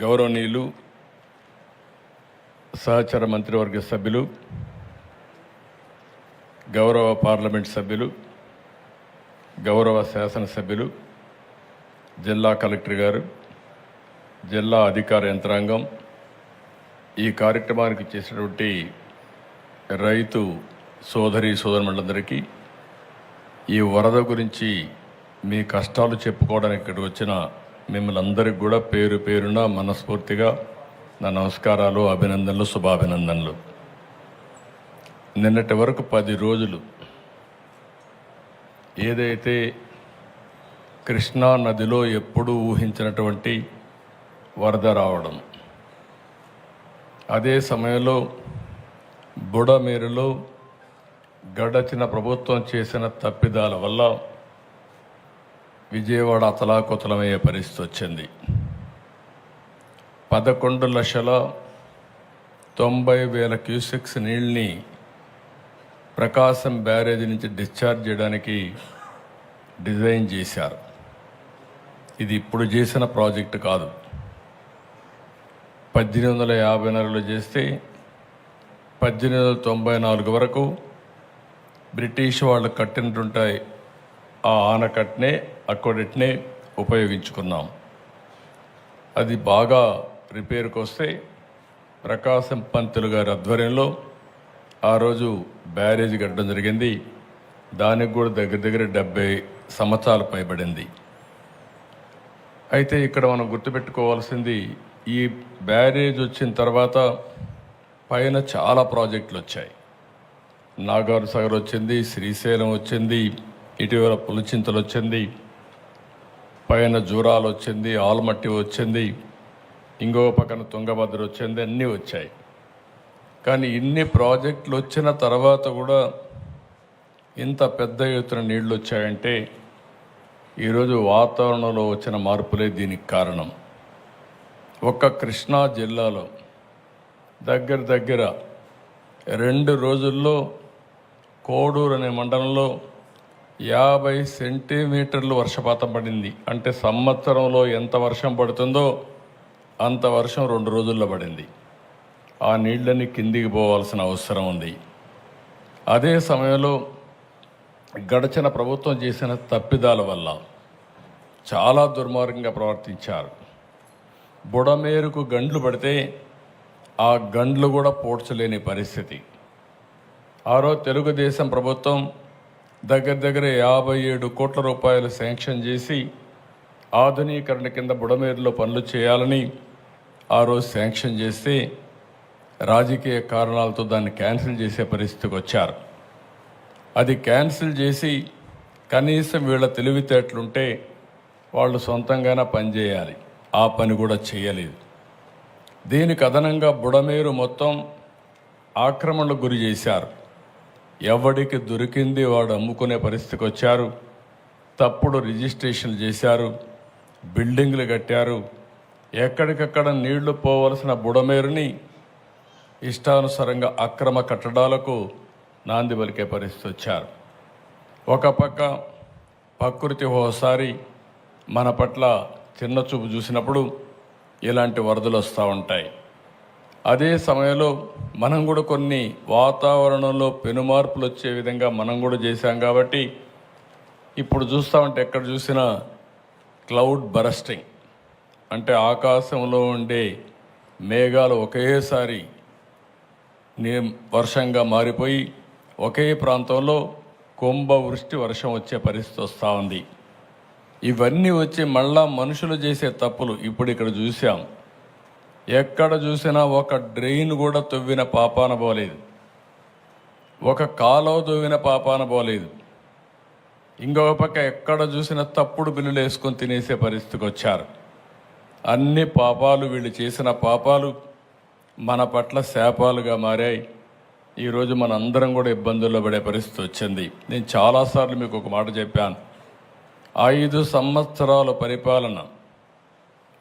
గౌరవనీయులు సహచర మంత్రివర్గ సభ్యులు, గౌరవ పార్లమెంట్ సభ్యులు, గౌరవ శాసనసభ్యులు, జిల్లా కలెక్టర్ గారు, జిల్లా అధికార యంత్రాంగం, ఈ కార్యక్రమానికి చేసినటువంటి రైతు సోదరీమణులందరికీ, ఈ వరద గురించి మీ కష్టాలు చెప్పుకోవడానికి ఇక్కడికి వచ్చిన మిమ్మల్ని అందరికి కూడా పేరు పేరున మనస్ఫూర్తిగా నా నమస్కారాలు, అభినందనలు, శుభాభినందనలు. నిన్నటి వరకు 10 రోజులు ఏదైతే కృష్ణా నదిలో ఎప్పుడూ ఊహించినటువంటి వరద రావడం, అదే సమయంలో బుడమేరులో గడచిన ప్రభుత్వం చేసిన తప్పిదాల వల్ల విజయవాడ అతలాకుతలమయ్యే పరిస్థితి వచ్చింది. 11,90,000 క్యూసెక్స్ నీళ్ళని ప్రకాశం బ్యారేజీ నుంచి డిశ్చార్జ్ చేయడానికి డిజైన్ చేశారు. ఇది ఇప్పుడు చేసిన ప్రాజెక్టు కాదు. 1854లో చేస్తే 1894 వరకు బ్రిటిష్ వాళ్ళు కట్టినట్టుంటాయి. ఆ ఆనకట్నే అక్వడెట్నే ఉపయోగించుకున్నాం. అది బాగా రిపేర్కి వస్తే ప్రకాశం పంతులు గారి ఆధ్వర్యంలో ఆ రోజు బ్యారేజ్ కట్టడం జరిగింది. దానికి కూడా దగ్గర 70 సంవత్సరాలు పైబడింది. అయితే ఇక్కడ మనం గుర్తుపెట్టుకోవాల్సింది, ఈ బ్యారేజ్ వచ్చిన తర్వాత పైన చాలా ప్రాజెక్టులు వచ్చాయి. నాగార్ సాగర్ వచ్చింది, శ్రీశైలం వచ్చింది, ఇటీవల పులిచింతలు వచ్చింది, పైన జూరాలు వచ్చింది, ఆల్మట్టి వచ్చింది, ఇంకొక పక్కన తుంగభద్ర వచ్చింది, అన్నీ వచ్చాయి. కానీ ఇన్ని ప్రాజెక్టులు వచ్చిన తర్వాత కూడా ఇంత పెద్ద ఎత్తున నీళ్లు వచ్చాయంటే ఈరోజు వాతావరణంలో వచ్చిన మార్పులే దీనికి కారణం. ఒక్క కృష్ణా జిల్లాలో దగ్గర 2 రోజుల్లో కోడూరు అనే మండలంలో 50 సెంటీమీటర్లు వర్షపాతం పడింది. అంటే సంవత్సరంలో ఎంత వర్షం పడుతుందో అంత వర్షం 2 రోజుల్లో పడింది. ఆ నీళ్ళని కిందికి పోవాల్సిన అవసరం ఉంది. అదే సమయంలో గడిచిన ప్రభుత్వం చేసిన తప్పిదాల వల్ల చాలా దుర్మార్గంగా ప్రవర్తించారు. బుడమేరుకు గండ్లు పడితే ఆ గండ్లు కూడా పోడ్చలేని పరిస్థితి. ఆ రోజు తెలుగుదేశం ప్రభుత్వం దగ్గర 57 కోట్ల రూపాయలు శాంక్షన్ చేసి ఆధునీకరణ కింద బుడమేరులో పనులు చేయాలని ఆ రోజు శాంక్షన్ చేస్తే రాజకీయ కారణాలతో దాన్ని క్యాన్సిల్ చేసే పరిస్థితికి వచ్చారు. అది క్యాన్సిల్ చేసి కనీసం వీళ్ళ తెలివితేటలుంటే వాళ్ళు సొంతంగానే పనిచేయాలి. ఆ పని కూడా చేయలేదు. దీనికి అదనంగా బుడమేరు మొత్తం ఆక్రమణకు గురి చేశారు. ఎవడికి దొరికింది వాడు అమ్ముకునే పరిస్థితికి వచ్చారు. తప్పుడు రిజిస్ట్రేషన్లు చేశారు, బిల్డింగ్లు కట్టారు. ఎక్కడికక్కడ నీళ్లు పోవలసిన బుడమేరుని ఇష్టానుసారంగా అక్రమ కట్టడాలకు నాంది పలికే పరిస్థితి వచ్చారు. ఒక పక్క ప్రకృతి ఓసారి మన పట్ల చిన్న చూపు చూసినప్పుడు ఇలాంటి వరదలు వస్తూ ఉంటాయి. అదే సమయంలో మనం కూడా కొన్ని వాతావరణంలో పెనుమార్పులు వచ్చే విధంగా మనం కూడా చేశాం. కాబట్టి ఇప్పుడు చూస్తామంటే ఎక్కడ చూసినా క్లౌడ్ బరస్టింగ్, అంటే ఆకాశంలో ఉండే మేఘాలు ఒకేసారి వర్షంగా మారిపోయి ఒకే ప్రాంతంలో కుంభవృష్టి వర్షం వచ్చే పరిస్థితి వస్తూ ఉంది. ఇవన్నీ వచ్చి మళ్ళా మనుషులు చేసే తప్పులు ఇప్పుడు ఇక్కడ చూసాం. ఎక్కడ చూసినా ఒక డ్రైన్ కూడా తవ్విన పాపాన పోలేదు, ఒక కాలువ తవ్విన పాపాన పోలేదు. ఇంకొక పక్క ఎక్కడ చూసినా తప్పుడు బిల్లులు వేసుకొని తినేసే పరిస్థితికి వచ్చారు. అన్ని పాపాలు, వీళ్ళు చేసిన పాపాలు మన పట్ల శాపాలుగా మారాయి. ఈరోజు మన అందరం కూడా ఇబ్బందుల్లో పడే పరిస్థితి వచ్చింది. నేను చాలాసార్లు మీకు ఒక మాట చెప్పాను. 5 సంవత్సరాల పరిపాలన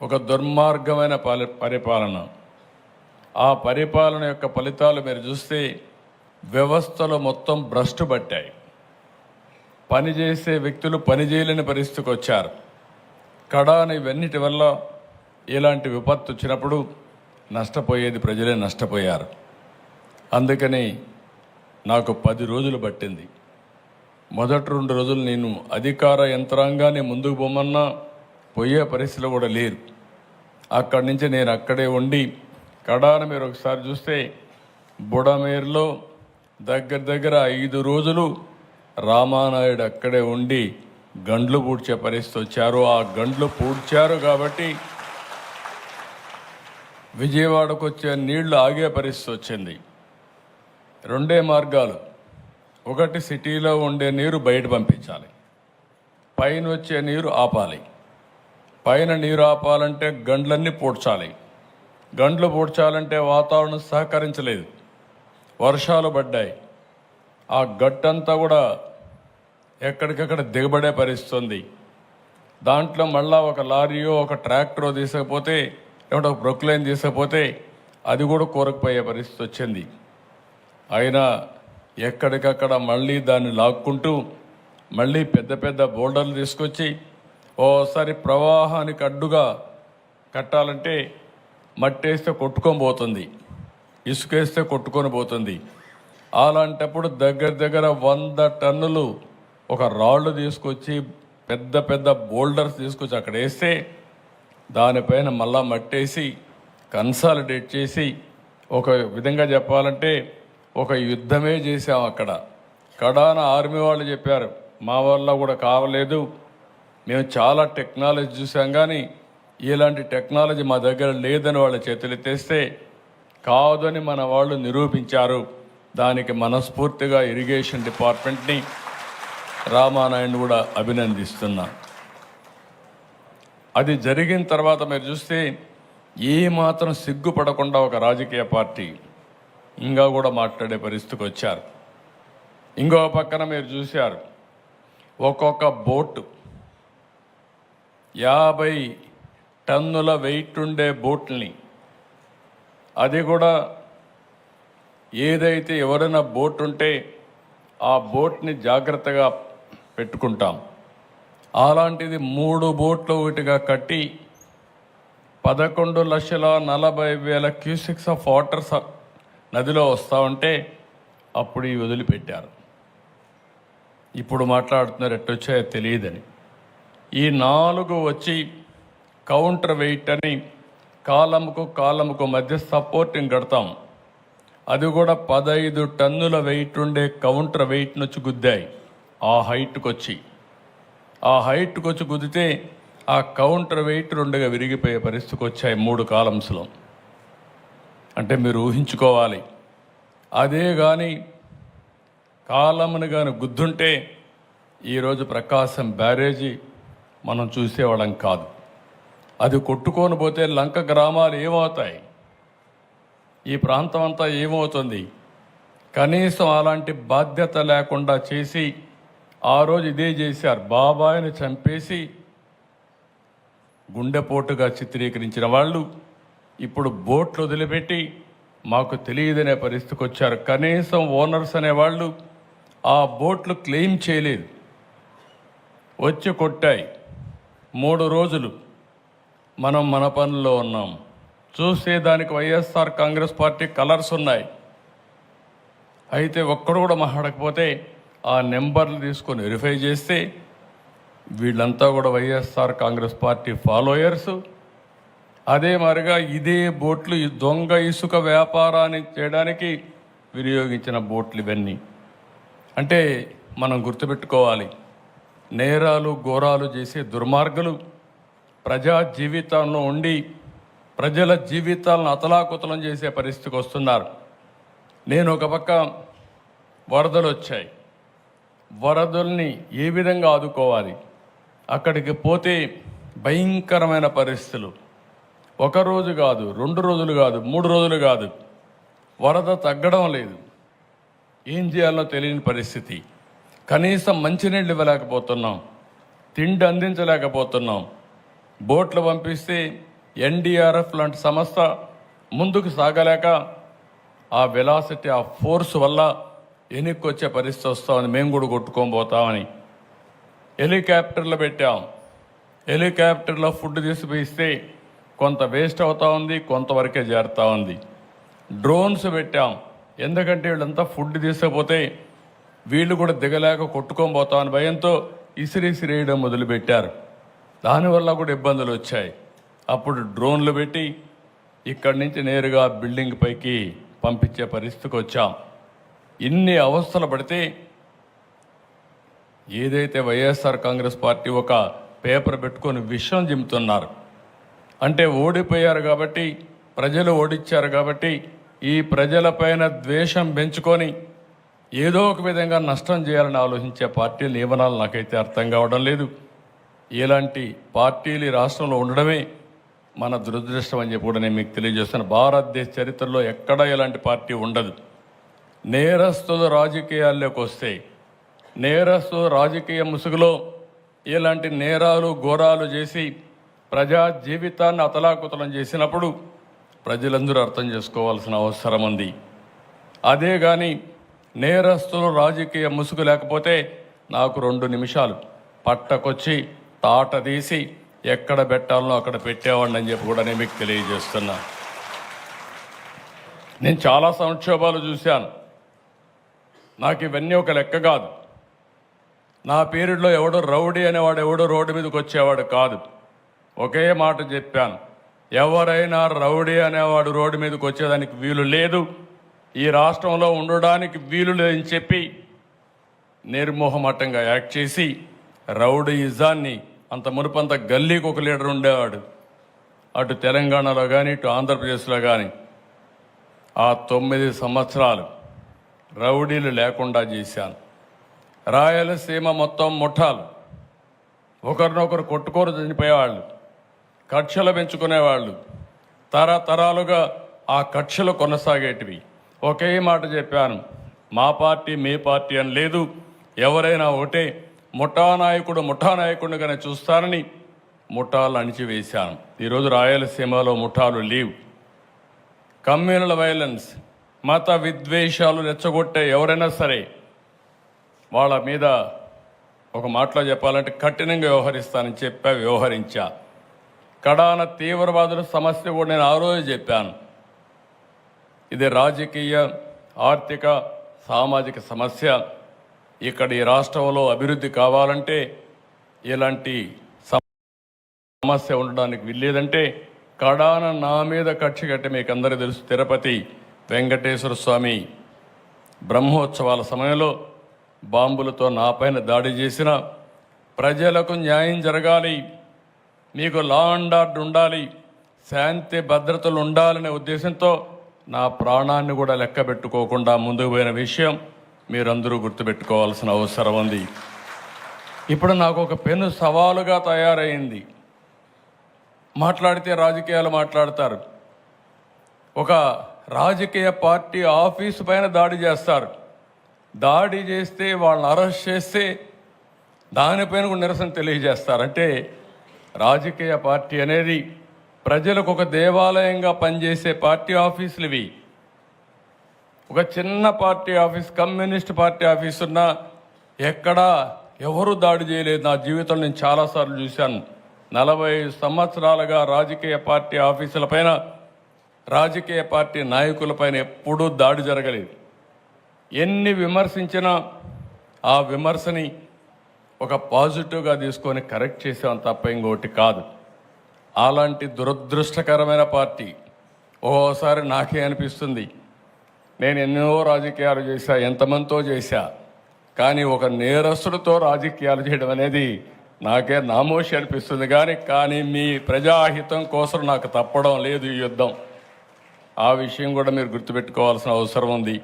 ఒక దుర్మార్గమైన పరిపాలన. ఆ పరిపాలన యొక్క ఫలితాలు మీరు చూస్తే వ్యవస్థలో మొత్తం భ్రష్టు పట్టాయి. పనిచేసే వ్యక్తులు పనిచేయలేని పరిస్థితికి వచ్చారు. కడాని ఇవన్నిటి వల్ల ఇలాంటి విపత్తు వచ్చినప్పుడు నష్టపోయేది ప్రజలే నష్టపోయారు. అందుకని నాకు 10 రోజులు పట్టింది. మొదటి 2 రోజులు నేను అధికార యంత్రాంగాన్ని ముందుకు పోమన్నా పోయే పరిస్థితులు కూడా లేరు. అక్కడి నుంచి నేను అక్కడే ఉండి కడాన మీరు ఒకసారి చూస్తే బుడమేరులో దగ్గర 5 రోజులు రామానాయుడు అక్కడే ఉండి గండ్లు పూడ్చే పరిస్థితి వచ్చారు. ఆ గండ్లు పూడ్చారు కాబట్టి విజయవాడకు వచ్చే నీళ్లు ఆగే పరిస్థితి వచ్చింది. 2 మార్గాలు. ఒకటి, సిటీలో ఉండే నీరు బయట పంపించాలి, పైన వచ్చే నీరు ఆపాలి. పైన నీరు ఆపాలంటే గండ్లన్నీ పూడ్చాలి. గండ్లు పూడ్చాలంటే వాతావరణం సహకరించలేదు, వర్షాలు పడ్డాయి. ఆ గట్టంతా కూడా ఎక్కడికక్కడ దిగబడే పరిస్థితుంది. దాంట్లో మళ్ళా ఒక లారీయో ఒక ట్రాక్టరో తీసుకపోతే లేకుంటే ఒక ప్రొక్లైన్ తీసుకపోతే అది కూడా కూరకపోయే పరిస్థితి వచ్చింది. అయినా ఎక్కడికక్కడ మళ్ళీ దాన్ని లాక్కుంటూ మళ్ళీ పెద్ద పెద్ద బోల్డర్లు తీసుకొచ్చి ఓసారి ప్రవాహానికి అడ్డుగా కట్టాలంటే మట్టేస్తే కొట్టుకొని పోతుంది, ఇసుకేస్తే కొట్టుకొని పోతుంది. అలాంటప్పుడు దగ్గర 100 టన్నులు ఒక రాళ్ళు తీసుకొచ్చి పెద్ద పెద్ద బోల్డర్స్ తీసుకొచ్చి అక్కడ వేస్తే దానిపైన మళ్ళా మట్టేసి కన్సాలిడేట్ చేసి ఒక విధంగా చెప్పాలంటే ఒక యుద్ధమే చేశాం. అక్కడ కడాన ఆర్మీ వాళ్ళు చెప్పారు, మా వల్ల కూడా కావలేదు, మేము చాలా టెక్నాలజీ చూసాం కానీ ఇలాంటి టెక్నాలజీ మా దగ్గర లేదని వాళ్ళ చేతులు ఎత్తేస్తే కాదని మన వాళ్ళు నిరూపించారు. దానికి మనస్ఫూర్తిగా ఇరిగేషన్ డిపార్ట్మెంట్ని రామానాయుడు కూడా అభినందిస్తున్నా. అది జరిగిన తర్వాత మీరు చూస్తే ఏమాత్రం సిగ్గుపడకుండా ఒక రాజకీయ పార్టీ ఇంకా కూడా మాట్లాడే పరిస్థితికి వచ్చారు. ఇంకో పక్కన మీరు చూశారు, ఒక్కొక్క బోటు 50 టన్నుల వెయిట్ ఉండే బోట్ని, అది కూడా ఏదైతే ఎవరైనా బోట్ ఉంటే ఆ బోట్ని జాగ్రత్తగా పెట్టుకుంటాం. అలాంటిది 3 బోట్లు ఒకటిగా కట్టి 11,40,000 క్యూసెక్స్ ఆఫ్ వాటర్ నదిలో వస్తూ ఉంటే అప్పుడు ఈ వదిలిపెట్టారు. ఇప్పుడు మాట్లాడుతున్నారు ఎట్టొచ్చాయో తెలియదని. ఈ 4 వచ్చి కౌంటర్ వెయిట్ అని కాలముకు మధ్య సపోర్టింగ్ కడతాం. అది కూడా 15 టన్నుల వెయిట్ ఉండే కౌంటర్ వెయిట్ నుంచి గుద్దాయి. ఆ హైట్కి వచ్చి గుద్దితే ఆ కౌంటర్ వెయిట్ 2గా విరిగిపోయే పరిస్థితికి వచ్చాయి 3 కాలమ్స్లో. అంటే మీరు ఊహించుకోవాలి, అదే కానీ కాలమును కానీ గుద్దుంటే ఈరోజు ప్రకాశం బ్యారేజీ మనం చూసేవాళ్ళం కాదు. అది కొట్టుకొని పోతే లంక గ్రామాలు ఏమవుతాయి, ఈ ప్రాంతం అంతా ఏమవుతుంది? కనీసం అలాంటి బాధ్యత లేకుండా చేసి ఆ రోజు ఇదే చేశారు. బాబాయిని చంపేసి గుండెపోటుగా చిత్రీకరించిన వాళ్ళు ఇప్పుడు బోట్లు వదిలిపెట్టి మాకు తెలియదనే పరిస్థితికి వచ్చారు. కనీసం ఓనర్స్ అనేవాళ్ళు ఆ బోట్లు క్లెయిమ్ చేయలేదు, వచ్చి కొట్టాయి. 3 రోజులు మనం మన పనుల్లో ఉన్నాం. చూస్తే దానికి వైఎస్ఆర్ కాంగ్రెస్ పార్టీ కలర్స్ ఉన్నాయి. అయితే ఒక్కడు కూడా మాట్లాడకపోతే ఆ నెంబర్లు తీసుకొని వెరిఫై చేస్తే వీళ్ళంతా కూడా వైఎస్ఆర్ కాంగ్రెస్ పార్టీ ఫాలోయర్స్. అదే మరిగా ఇదే బోట్లు ఈ దొంగ ఇసుక వ్యాపారాన్ని చేయడానికి వినియోగించిన బోట్లు ఇవన్నీ. అంటే మనం గుర్తుపెట్టుకోవాలి, నేరాలు ఘోరాలు చేసే దుర్మార్గులు ప్రజా జీవితంలో ఉండి ప్రజల జీవితాలను అతలాకుతలం చేసే పరిస్థితికి వస్తున్నారు. నేను ఒక పక్క వరదలు వచ్చాయి, వరదల్ని ఏ విధంగా ఆదుకోవాలి, అక్కడికి పోతే భయంకరమైన పరిస్థితులు. 1 రోజు కాదు, 2 రోజులు కాదు, 3 రోజులు కాదు, వరద తగ్గడం లేదు. ఏం చేయాలో తెలియని పరిస్థితి. కనీసం మంచినీళ్ళు ఇవ్వలేకపోతున్నాం, తిండి అందించలేకపోతున్నాం. బోట్లు పంపిస్తే ఎన్డీఆర్ఎఫ్ లాంటి సంస్థ ముందుకు సాగలేక ఆ వెలాసిటీ, ఆ ఫోర్స్ వల్ల వెనక్కి వచ్చే పరిస్థితి వస్తామని మేము కూడా కొట్టుకొని పోతామని హెలికాప్టర్లు పెట్టాం. హెలికాప్టర్లో ఫుడ్ తీసుకుపోయిస్తే కొంత వేస్ట్ అవుతా ఉంది, కొంతవరకే చేరుతూ ఉంది. డ్రోన్స్ పెట్టాం, ఎందుకంటే వీళ్ళంతా ఫుడ్ తీసుకపోతే వీళ్ళు కూడా దిగలేక కొట్టుకొని పోతామని భయంతో ఇసిరేయడం మొదలుపెట్టారు. దానివల్ల కూడా ఇబ్బందులు వచ్చాయి. అప్పుడు డ్రోన్లు పెట్టి ఇక్కడి నుంచి నేరుగా బిల్డింగ్ పైకి పంపించే పరిస్థితికి వచ్చాం. ఇన్ని అవస్థలు పడితే ఏదైతే వైఎస్ఆర్ కాంగ్రెస్ పార్టీ ఒక పేపర్ పెట్టుకొని విషం జిమ్ముతున్నారు అంటే ఓడిపోయారు కాబట్టి, ప్రజలు ఓడించారు కాబట్టి ఈ ప్రజలపైన ద్వేషం పెంచుకొని ఏదో ఒక విధంగా నష్టం చేయాలని ఆలోచించే పార్టీలు నియమనాలు నాకైతే అర్థం కావడం లేదు. ఇలాంటి పార్టీలు ఈ రాష్ట్రంలో ఉండడమే మన దురదృష్టం అని చెప్పి కూడా నేను మీకు తెలియజేస్తాను. భారతదేశ చరిత్రలో ఎక్కడా ఇలాంటి పార్టీ ఉండదు. నేరస్తులు రాజకీయాల్లోకి వస్తే, నేరస్తులు రాజకీయ ముసుగులో ఇలాంటి నేరాలు ఘోరాలు చేసి ప్రజా జీవితాన్ని అతలాకుతలం చేసినప్పుడు ప్రజలందరూ అర్థం చేసుకోవాల్సిన అవసరం ఉంది. అదే కానీ నేరస్తులు రాజకీయ ముసుగు లేకపోతే నాకు 2 నిమిషాలు పట్టకొచ్చి తాట తీసి ఎక్కడ పెట్టాలనో అక్కడ పెట్టేవాడిని అని చెప్పి కూడా నేను మీకు తెలియజేస్తున్నా. నేను చాలా సంక్షోభాలు చూశాను. నాకు ఇవన్నీ ఒక లెక్క కాదు. నా పీరియడ్లో ఎవడో రౌడీ అనేవాడు ఎవడో రోడ్డు మీదకి వచ్చేవాడు కాదు. ఒకే మాట చెప్పాను, ఎవరైనా రౌడీ అనేవాడు రోడ్డు మీదకి వచ్చేదానికి వీలు లేదు, ఈ రాష్ట్రంలో ఉండడానికి వీలు లేదని చెప్పి నిర్మోహమాటంగా యాక్ట్ చేసి రౌడీయిజాన్ని, అంత మునుపంత గల్లీకి ఒక లీడర్ ఉండేవాడు, అటు తెలంగాణలో కానీ ఇటు ఆంధ్రప్రదేశ్లో కానీ ఆ 9 సంవత్సరాలు రౌడీలు లేకుండా చేశాను. రాయలసీమ మొత్తం ముఠాలు ఒకరినొకరు కొట్టుకోరు చనిపోయేవాళ్ళు, కక్షలు పెంచుకునేవాళ్ళు, తరతరాలుగా ఆ కక్షలు కొనసాగేటివి. ఒకే మాట చెప్పాను, మా పార్టీ మీ పార్టీ అని లేదు, ఎవరైనా ఒకటే, ముఠానాయకుడిగానే చూస్తానని ముఠాలు అణిచివేశాను. ఈరోజు రాయలసీమలో ముఠాలు లేవు. కమ్యూనల్ వైలెన్స్, మత విద్వేషాలు రెచ్చగొట్టే ఎవరైనా సరే వాళ్ళ మీద ఒక మాటలో చెప్పాలంటే కఠినంగా వ్యవహరిస్తానని వ్యవహరించా. కడాన తీవ్రవాదుల సమస్య కూడా నేను ఆ రోజు చెప్పాను. ఇది రాజకీయ, ఆర్థిక, సామాజిక సమస్య. ఇక్కడ ఈ రాష్ట్రంలో అభివృద్ధి కావాలంటే ఇలాంటి సమస్య ఉండడానికి వీల్లేదంటే కడాన నా మీద కక్ష కట్టి మీకు అందరికీ తెలుసు, తిరుపతి వెంకటేశ్వర స్వామి బ్రహ్మోత్సవాల సమయంలో బాంబులతో నాపైన దాడి చేసిన, ప్రజలకు న్యాయం జరగాలి, మీకు లా అండ్ ఆర్డర్ ఉండాలి, శాంతి భద్రతలు ఉండాలనే ఉద్దేశంతో నా ప్రాణాన్ని కూడా లెక్క పెట్టుకోకుండా ముందుకు పోయిన విషయం మీరందరూ గుర్తుపెట్టుకోవాల్సిన అవసరం ఉంది. ఇప్పుడు నాకు ఒక పెను సవాలుగా తయారైంది. మాట్లాడితే రాజకీయాలు మాట్లాడతారు. ఒక రాజకీయ పార్టీ ఆఫీసు పైన దాడి చేస్తారు. దాడి చేస్తే వాళ్ళని అరెస్ట్ చేస్తే దానిపైన కూడా నిరసన తెలియజేస్తారు. అంటే రాజకీయ పార్టీ అనేది ప్రజలకు ఒక దేవాలయంగా పనిచేసే పార్టీ ఆఫీసులు ఇవి. ఒక చిన్న party office, communist party office ఉన్నా ఎక్కడా ఎవరు దాడి చేయలేదు. నా జీవితంలో నేను చాలాసార్లు చూశాను. 40 సంవత్సరాలుగా రాజకీయ పార్టీ ఆఫీసులపైన, రాజకీయ పార్టీ నాయకులపైన ఎప్పుడూ దాడి జరగలేదు. ఎన్ని విమర్శించినా ఆ విమర్శని ఒక పాజిటివ్గా తీసుకొని కరెక్ట్ చేసాం తప్ప ఇంకోటి కాదు. అలాంటి దురదృష్టకరమైన పార్టీ ఓసారి నాకే అనిపిస్తుంది, నేను ఎన్నో రాజకీయాలు చేశా, ఎంతమందితో చేశా, కానీ ఒక నేరస్తుడితో రాజకీయాలు చేయడం అనేది నాకే నామోషి అనిపిస్తుంది. కానీ మీ ప్రజాహితం కోసం నాకు తప్పడం లేదు ఈ యుద్ధం. ఆ విషయం కూడా మీరు గుర్తుపెట్టుకోవాల్సిన అవసరం ఉంది.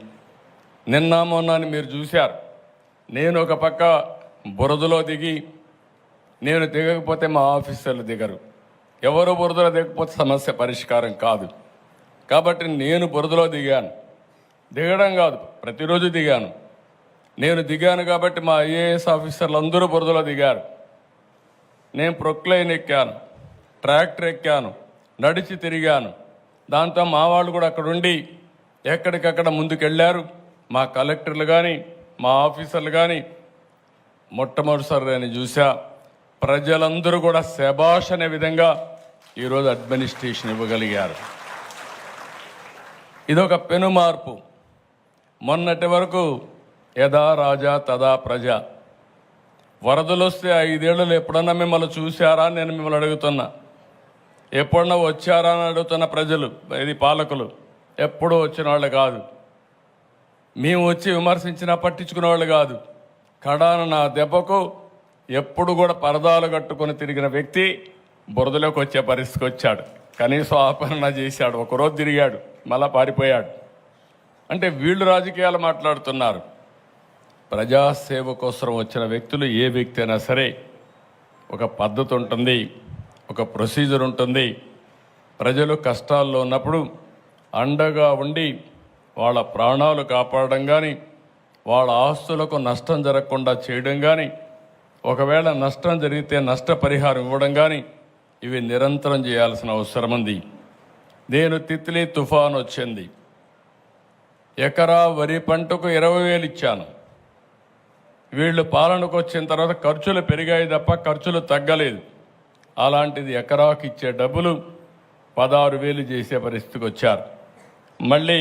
నిన్న మొన్నని మీరు చూశారు, నేను ఒక పక్క బురదలో దిగి, నేను దిగకపోతే మా ఆఫీసర్లు దిగరు, ఎవరు బురదలో దిగకపోతే సమస్య పరిష్కారం కాదు. కాబట్టి నేను బురదలో దిగాను. దిగడం కాదు, ప్రతిరోజు దిగాను. నేను దిగాను కాబట్టి మా ఐఏఎస్ ఆఫీసర్లు అందరూ బురదలో దిగారు. నేను ప్రొక్లైన్ ఎక్కాను, ట్రాక్టర్ ఎక్కాను, నడిచి తిరిగాను. దాంతో మా వాళ్ళు కూడా అక్కడ ఉండి ఎక్కడికక్కడ ముందుకెళ్ళారు. మా కలెక్టర్లు కానీ మా ఆఫీసర్లు కానీ మొట్టమొదటిసారి నేను చూసా. ప్రజలందరూ కూడా శభాష్ అనే విధంగా ఈరోజు అడ్మినిస్ట్రేషన్ ఇవ్వగలిగారు. ఇదొక పెను మార్పు. మొన్నటి వరకు యథా రాజా తదా ప్రజ. వరదలు వస్తే 5 ఏళ్ళు ఎప్పుడన్నా మిమ్మల్ని చూశారా నేను మిమ్మల్ని అడుగుతున్నా. ఎప్పుడన్నా వచ్చారా అని అడుగుతున్న ప్రజలు, ఇది పాలకులు ఎప్పుడూ వచ్చిన వాళ్ళు కాదు. మేము వచ్చి విమర్శించినా పట్టించుకునే వాళ్ళు కాదు. కడాన నా దెబ్బకు ఎప్పుడు కూడా పరదాలు కట్టుకొని తిరిగిన వ్యక్తి బురదలోకి వచ్చే పరిస్థితికి వచ్చాడు. కనీసం ఆపరణ చేశాడు. ఒకరోజు తిరిగాడు, మళ్ళా పారిపోయాడు. అంటే వీళ్ళు రాజకీయాలు మాట్లాడుతున్నారు. ప్రజాసేవ కోసం వచ్చిన వ్యక్తులు ఏ వ్యక్తి అయినా సరే ఒక పద్ధతి ఉంటుంది, ఒక ప్రొసీజర్ ఉంటుంది. ప్రజలు కష్టాల్లో ఉన్నప్పుడు అండగా ఉండి వాళ్ళ ప్రాణాలు కాపాడడం కానీ, వాళ్ళ ఆస్తులకు నష్టం జరగకుండా చేయడం కానీ, ఒకవేళ నష్టం జరిగితే నష్టపరిహారం ఇవ్వడం కానీ, ఇవి నిరంతరం చేయాల్సిన అవసరం ఉంది. నేను తిత్లీ తుఫాను వచ్చింది, ఎకరా వరి పంటకు 20,000 ఇచ్చాను. వీళ్ళు పాలనకు వచ్చిన తర్వాత ఖర్చులు పెరిగాయి తప్ప ఖర్చులు తగ్గలేదు. అలాంటిది ఎకరాకు ఇచ్చే డబ్బులు 16,000 చేసే పరిస్థితికి వచ్చారు. మళ్ళీ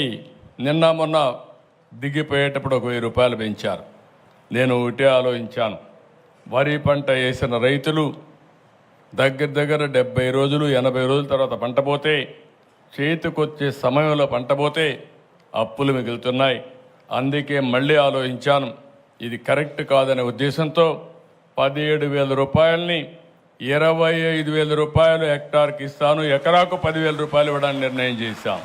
నిన్న మొన్న దిగిపోయేటప్పుడు 1,000 రూపాయలు పెంచారు. నేను ఒకటే ఆలోచించాను, వరి పంట వేసిన రైతులు దగ్గర 70 రోజులు 80 రోజుల తర్వాత పంట పోతే, చేతికొచ్చే సమయంలో పంట పోతే అప్పులు మిగులుతున్నాయి. అందుకే మళ్ళీ ఆలోచించాను, ఇది కరెక్ట్ కాదనే ఉద్దేశంతో 17,000 రూపాయలని 25,000 రూపాయలు హెక్టార్కి ఇస్తాను, ఎకరాకు 10,000 రూపాయలు ఇవ్వడానికి నిర్ణయం చేశాం.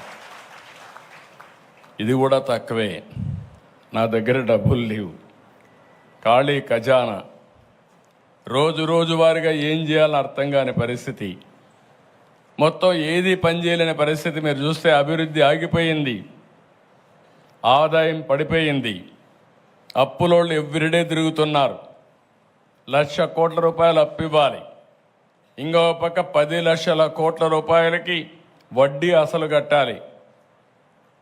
ఇది కూడా తక్కువే. నా దగ్గర డబ్బులు లేవు, ఖాళీ ఖజానా. రోజు వారిగా ఏం చేయాలని అర్థం కాని పరిస్థితి. మొత్తం ఏది పనిచేయలేని పరిస్థితి. మీరు చూస్తే అభివృద్ధి ఆగిపోయింది, ఆదాయం పడిపోయింది. అప్పులోళ్ళు ఎవ్రీడే తిరుగుతున్నారు. 1,00,000 కోట్ల రూపాయలు అప్పు ఇవ్వాలి, ఇంకో పక్క 10 లక్షల కోట్ల రూపాయలకి వడ్డీ అసలు కట్టాలి.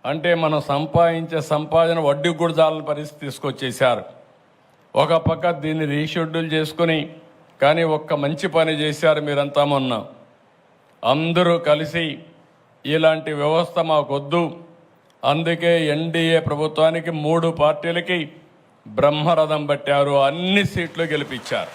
అంటే మనం సంపాదించే సంపాదన వడ్డీకి కూడా చాలని పరిస్థితి తీసుకొచ్చేశారు. ఒక పక్క దీన్ని రీషెడ్యూల్ చేసుకుని, కానీ ఒక్క మంచి పని చేశారు మీరంతా. మొన్న అందరూ కలిసి ఇలాంటి వ్యవస్థ మాకొద్దు, అందుకే ఎన్డీఏ ప్రభుత్వానికి 3 పార్టీలకి బ్రహ్మరథం పట్టారు, అన్ని సీట్లు గెలిపించారు.